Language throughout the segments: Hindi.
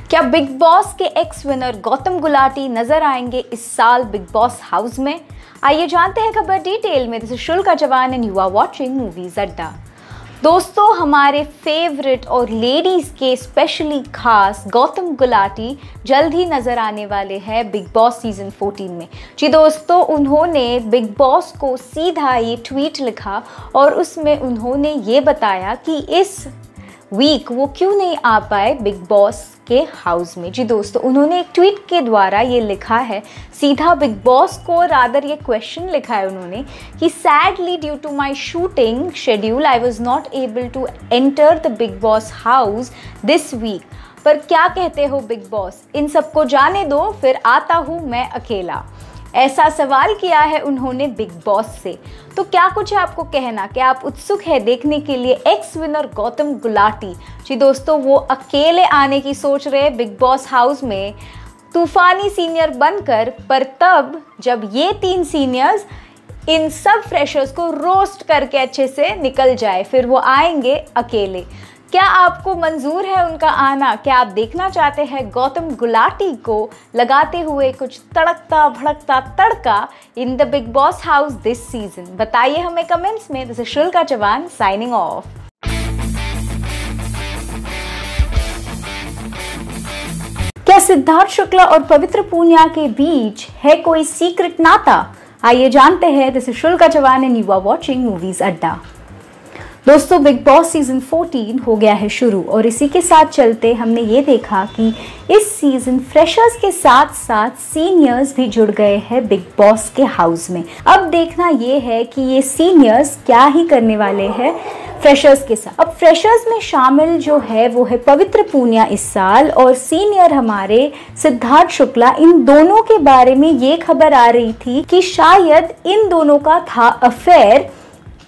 क्या बिग बॉस के एक्स विनर गौतम गुलाटी नजर आएंगे इस साल बिग बॉस हाउस में? आइए जानते हैं खबर डिटेल में। This is Shulka Jawan and you are watching movies Adda. दोस्तों, हमारे फेवरेट और लेडीज के स्पेशली खास गौतम गुलाटी जल्द ही नजर आने वाले हैं बिग बॉस सीजन 14 में। जी दोस्तों, उन्होंने बिग बॉस को सीधा ये ट्वीट लिखा और उसमें उन्होंने ये बताया कि इस वीक वो क्यों नहीं आ पाए बिग बॉस के हाउस में। जी दोस्तों, उन्होंने एक ट्वीट के द्वारा ये लिखा है सीधा बिग बॉस को, रादर ये क्वेश्चन लिखा है उन्होंने कि sadly due to my shooting schedule I was not able to enter the Bigg Boss house this week. पर क्या कहते हो बिग बॉस, इन सबको जाने दो, फिर आता हूँ मैं अकेला। ऐसा सवाल किया है उन्होंने बिग बॉस से। तो क्या कुछ है आपको कहना? क्या आप उत्सुक है देखने के लिए एक्स विनर गौतम गुलाटी? जी दोस्तों, वो अकेले आने की सोच रहे बिग बॉस हाउस में तूफानी सीनियर बनकर, पर तब जब ये 3 सीनियर्स इन सब फ्रेशर्स को रोस्ट करके अच्छे से निकल जाए, फिर वो आएंगे अकेले। क्या आपको मंजूर है उनका आना? क्या आप देखना चाहते हैं गौतम गुलाटी को लगाते हुए कुछ तड़कता भड़कता तड़का in the Bigg Boss house this season? बताइए हमें कमेंट्स में। दिस इज शुल्का जवान साइनिंग ऑफ। क्या सिद्धार्थ शुक्ला और पवित्र पूनिया के बीच है कोई सीक्रेट नाता? आइए जानते हैं। This is Shulka Jawan and you are watching movies Adda. दोस्तों, बिग बॉस सीजन 14 हो गया है शुरू और इसी के साथ चलते हमने ये देखा कि इस सीजन फ्रेशर्स के साथ साथ सीनियर्स भी जुड़ गए हैं बिग बॉस के हाउस में। अब देखना ये है कि ये सीनियर्स क्या ही करने वाले हैं फ्रेशर्स के साथ। अब फ्रेशर्स में शामिल जो है वो है पवित्र पूनिया इस साल, और सीनियर हमारे सिद्धार्थ शुक्ला। इन दोनों के बारे में ये खबर आ रही थी कि शायद इन दोनों का था अफेयर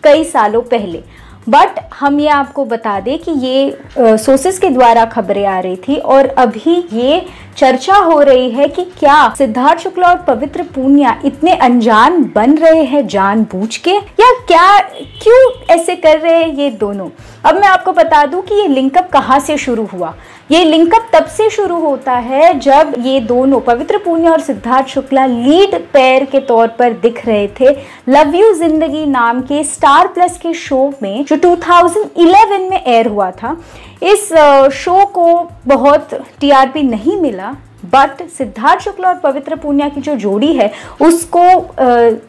कई सालों पहले, बट हम ये आपको बता दें कि ये सोर्सेस के द्वारा खबरें आ रही थी और अभी ये चर्चा हो रही है कि क्या सिद्धार्थ शुक्ला और पवित्र पूनिया इतने अनजान बन रहे हैं जानबूझ के, या क्या क्यों ऐसे कर रहे हैं ये दोनों। अब मैं आपको बता दूं कि ये लिंकअप कहाँ से शुरू हुआ। ये लिंकअप तब से शुरू होता है जब ये दोनों पवित्र पूनिया और सिद्धार्थ शुक्ला लीड पेयर के तौर पर दिख रहे थे लव यू जिंदगी नाम के स्टार प्लस के शो में, जो 2011 में एयर हुआ था। इस शो को बहुत टीआरपी नहीं मिला, बट सिद्धार्थ शुक्ला और पवित्र पूनिया की जो जोड़ी है उसको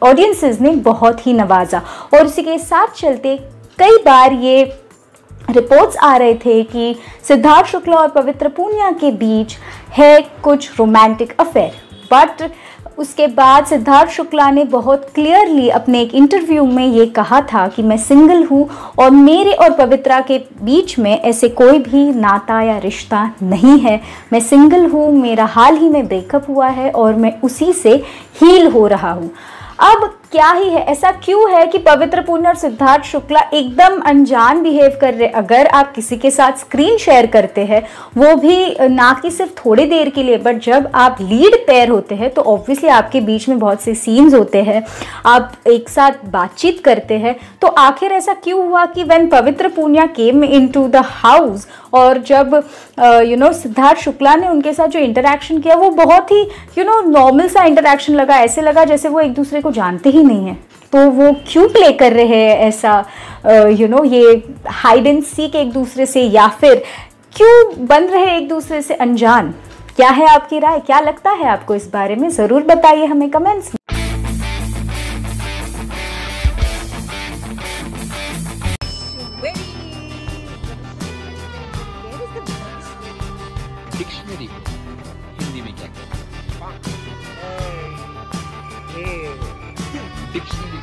ऑडियंसेस ने बहुत ही नवाजा। और इसी के साथ चलते कई बार ये रिपोर्ट्स आ रहे थे कि सिद्धार्थ शुक्ला और पवित्र पूनिया के बीच है कुछ रोमांटिक अफेयर, बट उसके बाद सिद्धार्थ शुक्ला ने बहुत क्लियरली अपने एक इंटरव्यू में ये कहा था कि मैं सिंगल हूँ और मेरे और पवित्रा के बीच में ऐसे कोई भी नाता या रिश्ता नहीं है। मैं सिंगल हूँ, मेरा हाल ही में ब्रेकअप हुआ है और मैं उसी से हील हो रहा हूँ। अब क्या ही है, ऐसा क्यों है कि पवित्र पूनिया और सिद्धार्थ शुक्ला एकदम अनजान बिहेव कर रहे? अगर आप किसी के साथ स्क्रीन शेयर करते हैं, वो भी ना कि सिर्फ थोड़ी देर के लिए, बट जब आप लीड पेयर होते हैं तो ऑब्वियसली आपके बीच में बहुत से सीन्स होते हैं, आप एक साथ बातचीत करते हैं। तो आखिर ऐसा क्यों हुआ कि when Pavitra Punia came into the house और जब सिद्धार्थ शुक्ला ने उनके साथ जो इंटरेक्शन किया वो बहुत ही नॉर्मल सा इंटरेक्शन लगा, ऐसे लगा जैसे वो एक दूसरे को जानते ही नहीं है। तो वो क्यों प्ले कर रहे हैं ऐसा ये हाइड एंड सीक एक दूसरे से, या फिर क्यों बन रहे एक दूसरे से अनजान? क्या है आपकी राय? क्या लगता है आपको इस बारे में? जरूर बताइए हमें कमेंट्स में। डिक्शनरी हिंदी में क्या कहते हैं? डिक्शनरी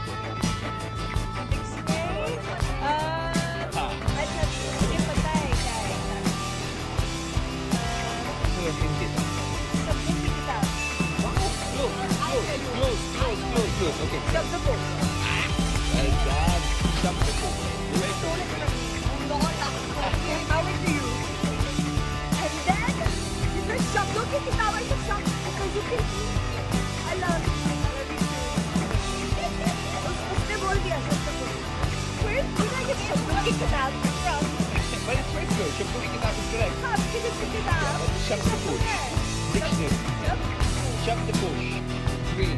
उसने बोल दिया शब्द को। फिर ये शब्दों की किताब go. Shubhpuri kitab is correct. Shabdakosh. Dictionary. Shabdakosh. 3.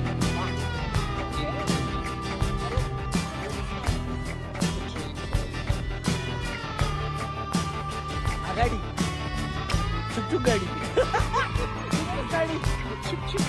गाड़ी चुप चुप गाड़ी गाड़ी चुप चुप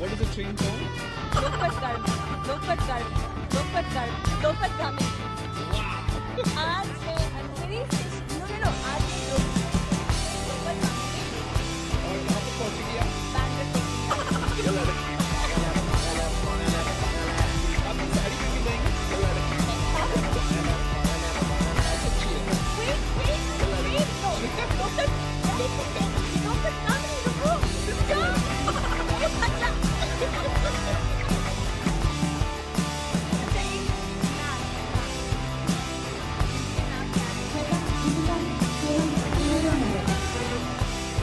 What is the train called? Lopat Garmin. आज है अंधेरी स्टेशन. No. आज है लोपत गामी. और कहाँ पे पहुँचेगी आप? बैंगलोर. आप साड़ी पहन के जाएंगे? अच्छी है. Wait. No. लोपत गामी. रुको.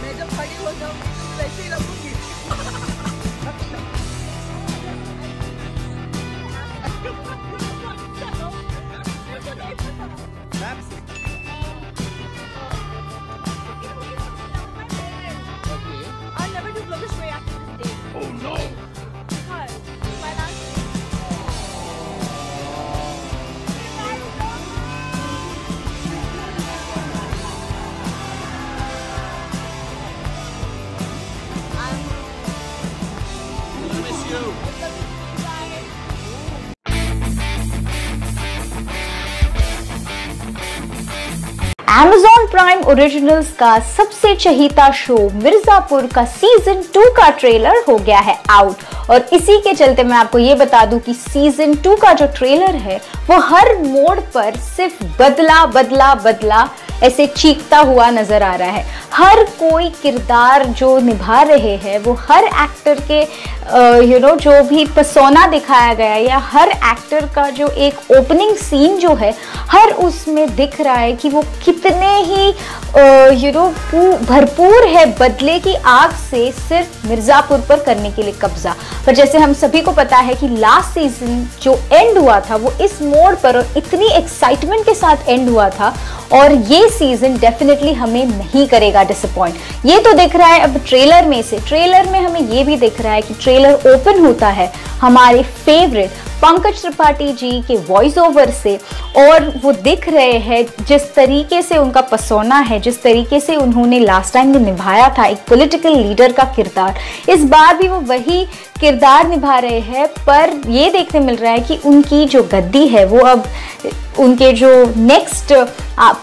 मैं जब खड़ी हो जाऊंगी तो वैसे ही लगूंगी. Maps. Okay. I'll never do Global Way after this day. Oh no. Because my last I miss you. Amazon Prime originals का सबसे चहीता शो मिर्जापुर का सीजन 2 का ट्रेलर हो गया है आउट, और इसी के चलते मैं आपको ये बता दूं कि सीजन 2 का जो ट्रेलर है वो हर मोड़ पर सिर्फ बदला ऐसे चीखता हुआ नजर आ रहा है। हर कोई किरदार जो निभा रहे हैं वो हर एक्टर के जो भी पर्सोना दिखाया गया है, या हर एक्टर का जो एक ओपनिंग सीन जो है हर उसमें दिख रहा है कि वो कितने ही भरपूर है बदले की आग से सिर्फ मिर्जापुर पर करने के लिए कब्जा। पर जैसे हम सभी को पता है कि लास्ट सीजन जो एंड हुआ था वो इस मोड़ पर और इतनी एक्साइटमेंट के साथ एंड हुआ था, और ये सीजन डेफिनेटली हमें नहीं करेगा डिसअपॉइंट। ये तो दिख रहा है अब ट्रेलर में से। ट्रेलर में हमें ये भी दिख रहा है कि ट्रेलर ओपन होता है हमारे फेवरेट पंकज त्रिपाठी जी के वॉइस ओवर से, और वो दिख रहे हैं जिस तरीके से उनका पर्सोना है, जिस तरीके से उन्होंने लास्ट टाइम में निभाया था एक पॉलिटिकल लीडर का किरदार, इस बार भी वो वही किरदार निभा रहे हैं। पर ये देखने मिल रहा है कि उनकी जो गद्दी है वो अब उनके जो नेक्स्ट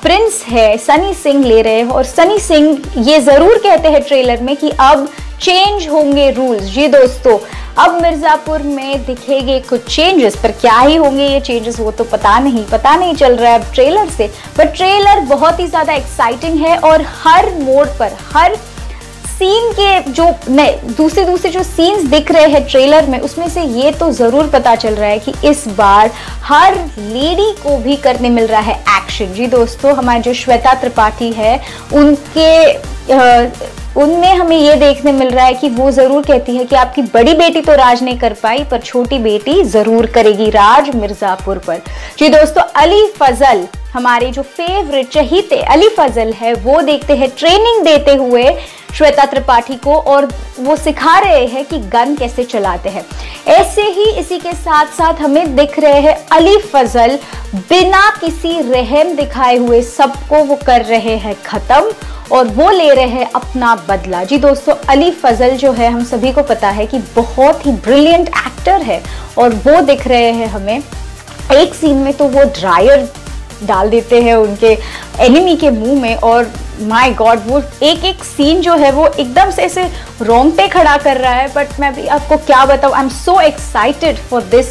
प्रिंस है सनी सिंह ले रहे हैं, और सनी सिंह ये ज़रूर कहते हैं ट्रेलर में कि अब चेंज होंगे रूल्स। जी दोस्तों, अब मिर्जापुर में दिखेंगे कुछ चेंजेस, पर क्या ही होंगे ये चेंजेस वो तो पता नहीं चल रहा है अब ट्रेलर से। पर ट्रेलर बहुत ही ज़्यादा एक्साइटिंग है, और हर मोड पर हर सीन के जो दूसरे जो सीन्स दिख रहे हैं ट्रेलर में, उसमें से ये तो ज़रूर पता चल रहा है कि इस बार हर लेडी को भी करने मिल रहा है एक्शन। जी दोस्तों, हमारे जो श्वेता त्रिपाठी है उनमें हमें ये देखने मिल रहा है कि वो ज़रूर कहती है कि आपकी बड़ी बेटी तो राज नहीं कर पाई, पर छोटी बेटी ज़रूर करेगी राज मिर्ज़ापुर पर। जी दोस्तों, अली फजल, हमारे जो फेवरेट चहीते अली फजल है, वो देखते हैं ट्रेनिंग देते हुए श्वेता त्रिपाठी को, और वो सिखा रहे हैं कि गन कैसे चलाते हैं। ऐसे ही इसी के साथ साथ हमें दिख रहे हैं अली फजल बिना किसी रहम दिखाए हुए सबको वो कर रहे हैं खत्म, और वो ले रहे हैं अपना बदला। जी दोस्तों, अली फजल जो है हम सभी को पता है कि बहुत ही ब्रिलियंट एक्टर है, और वो दिख रहे हैं हमें एक सीन में तो वो ड्रायर डाल देते हैं उनके एनिमी के मुंह में, और माय गॉड वो एक सीन जो है वो एकदम से ऐसे रोंगटे खड़ा कर रहा है। बट मैं भी आपको क्या बताऊं, I am so excited for this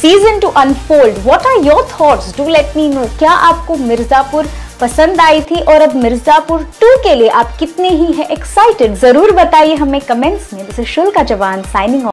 season to unfold. What are your thoughts? Do let me know. क्या आपको मिर्जापुर पसंद आई थी और अब मिर्जापुर 2 के लिए आप कितने ही हैं एक्साइटेड, जरूर बताइए हमें कमेंट्स में। दिस इज शुल्का चौहान साइनिंग ऑफ।